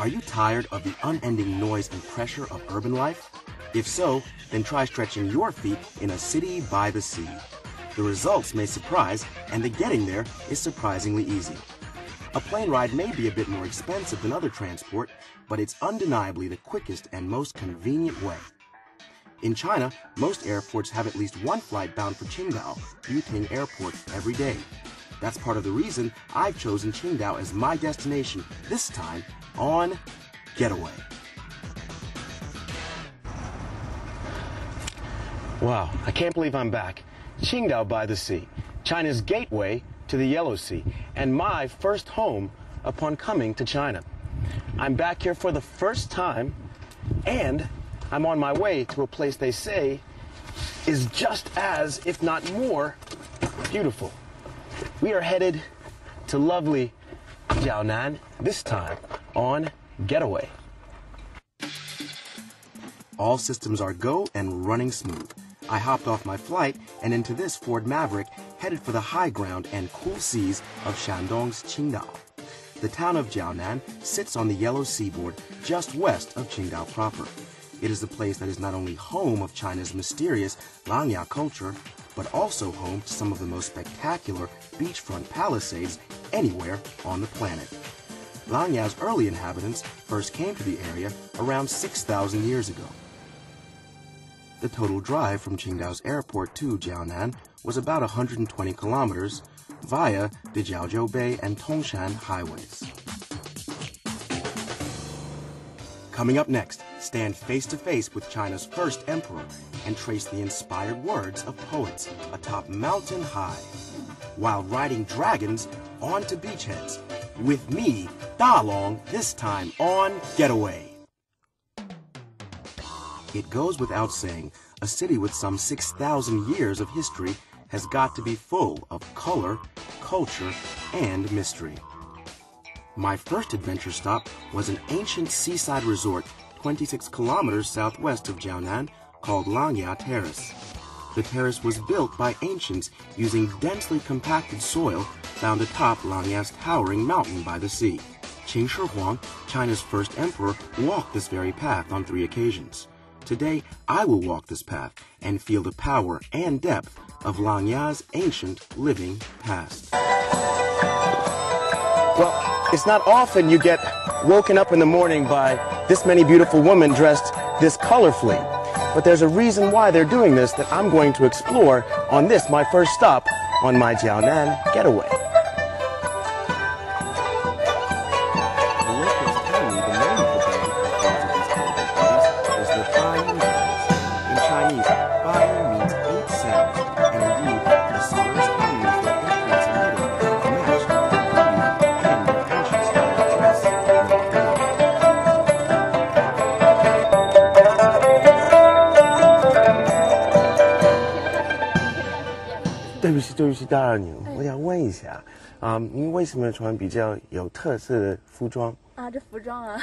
Are you tired of the unending noise and pressure of urban life? If so, then try stretching your feet in a city by the sea. The results may surprise, and the getting there is surprisingly easy. A plane ride may be a bit more expensive than other transport, but it's undeniably the quickest and most convenient way. In China, most airports have at least one flight bound for Qingdao, Yuting Airport, every day. That's part of the reason I've chosen Qingdao as my destination, this time on Getaway. Wow, I can't believe I'm back. Qingdao by the sea, China's gateway to the Yellow Sea, and my first home upon coming to China. I'm back here for the first time, and I'm on my way to a place they say is just as, if not more, beautiful. We are headed to lovely Jiaonan, this time on Getaway. All systems are go and running smooth. I hopped off my flight and into this Ford Maverick, headed for the high ground and cool seas of Shandong's Qingdao. The town of Jiaonan sits on the yellow seaboard just west of Qingdao proper. It is a place that is not only home of China's mysterious Langya culture, but also home to some of the most spectacular beachfront palisades anywhere on the planet. Langya's early inhabitants first came to the area around 6,000 years ago. The total drive from Qingdao's airport to Jiaonan was about 120 kilometers via the Jiaozhou Bay and Tongshan highways. Coming up next, stand face to face with China's first emperor and trace the inspired words of poets atop mountain high, while riding dragons onto beachheads. With me, Da Long, this time on Getaway. It goes without saying, a city with some 6,000 years of history has got to be full of color, culture, and mystery. My first adventure stop was an ancient seaside resort 26 kilometers southwest of Jiaonan called Langya Terrace. The terrace was built by ancients using densely compacted soil found atop Langya's towering mountain by the sea. Qin Shi Huang, China's first emperor, walked this very path on 3 occasions. Today, I will walk this path and feel the power and depth of Langya's ancient living past. Well, it's not often you get woken up in the morning by this many beautiful women dressed this colorfully. But there's a reason why they're doing this that I'm going to explore on this, my first stop on my Jiaonan getaway.对不起，打扰您。我想问一下，您为什么穿比较有特色的服装？啊，这服装啊，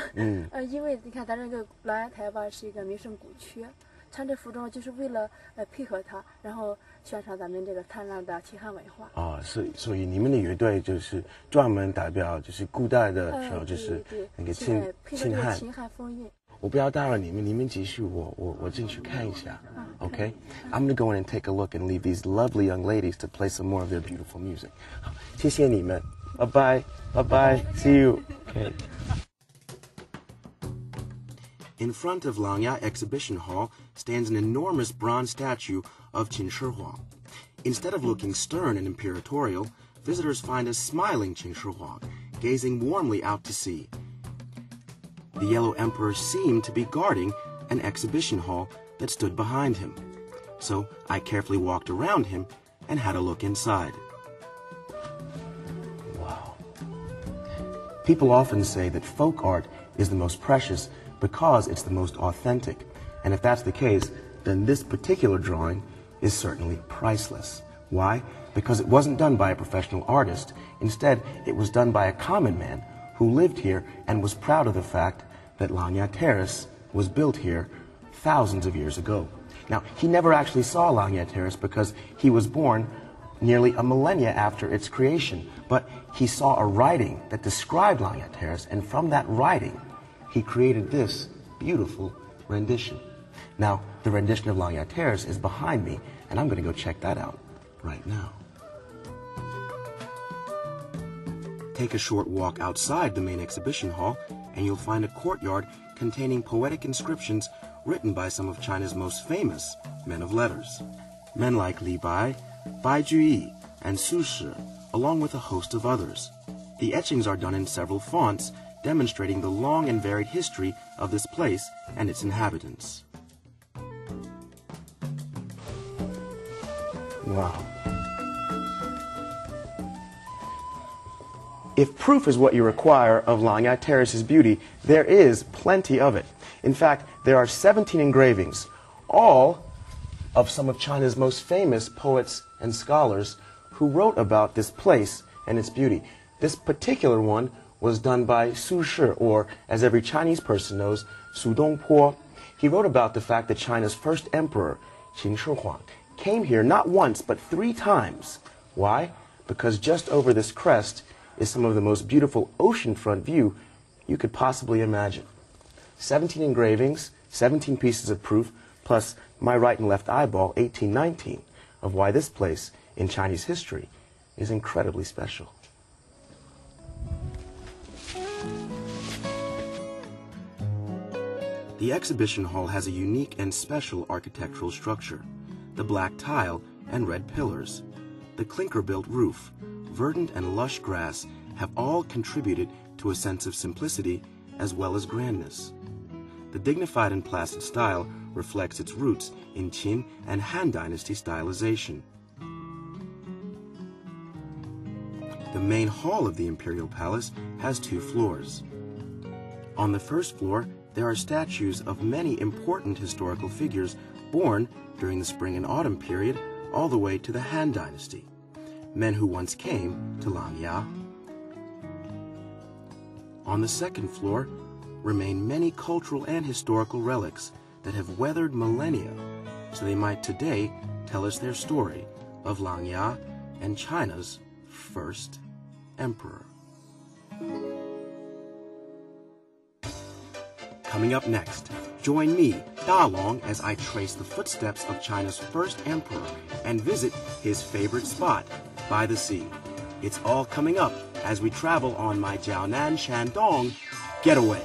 因为你看咱这个琅琊台吧是一个名胜古区，穿这服装就是为了配合它，然后宣传咱们这个灿烂的秦汉文化。啊，所以你们的乐队就是专门代表就是古代的时候就是那个秦汉风韵。我不要打扰你们，你们继续，我进去看一下。Okay? I'm gonna go in and take a look and leave these lovely young ladies to play some more of their beautiful music. 好，谢谢你们。Bye bye. Bye bye. See you. Okay. In front of Langya Exhibition Hall stands an enormous bronze statue of Qin Shi Huang. Instead of looking stern and imperatorial, visitors find a smiling Qin Shi Huang, gazing warmly out to sea. The Yellow Emperor seemed to be guarding an exhibition hall that stood behind him. So I carefully walked around him and had a look inside. Wow. People often say that folk art is the most precious because it's the most authentic. And if that's the case, then this particular drawing is certainly priceless. Why? Because it wasn't done by a professional artist. Instead, it was done by a common man who lived here and was proud of the fact that Langya Terrace was built here thousands of years ago. Now, he never actually saw Langya Terrace because he was born nearly a millennia after its creation, but he saw a writing that described Langya Terrace, and from that writing, he created this beautiful rendition. Now, the rendition of Langya Terrace is behind me, and I'm going to go check that out right now. Take a short walk outside the main exhibition hall, and you'll find a courtyard containing poetic inscriptions written by some of China's most famous men of letters. Men like Li Bai, Bai Juyi, and Su Shi, along with a host of others. The etchings are done in several fonts, demonstrating the long and varied history of this place and its inhabitants. Wow. If proof is what you require of Langya Terrace's beauty, there is plenty of it. In fact, there are 17 engravings, all of some of China's most famous poets and scholars who wrote about this place and its beauty. This particular one was done by Su Shi, or as every Chinese person knows, Su Dongpo. He wrote about the fact that China's first emperor, Qin Shi Huang, came here not once but 3 times. Why? Because just over this crest is some of the most beautiful oceanfront view you could possibly imagine. 17 engravings, 17 pieces of proof, plus my right and left eyeball, 1819, of why this place in Chinese history is incredibly special. The exhibition hall has a unique and special architectural structure. The black tile and red pillars, the clinker-built roof, verdant and lush grass have all contributed to a sense of simplicity as well as grandness. The dignified and placid style reflects its roots in Qin and Han Dynasty stylization. The main hall of the Imperial Palace has 2 floors. On the first floor, there are statues of many important historical figures born during the spring and autumn period all the way to the Han Dynasty, men who once came to Langya. On the second floor remain many cultural and historical relics that have weathered millennia, so they might today tell us their story of Langya and China's first emperor. Coming up next, join me, Da Long, as I trace the footsteps of China's first emperor and visit his favorite spot by the sea. It's all coming up as we travel on my Jiaonan Shandong Getaway.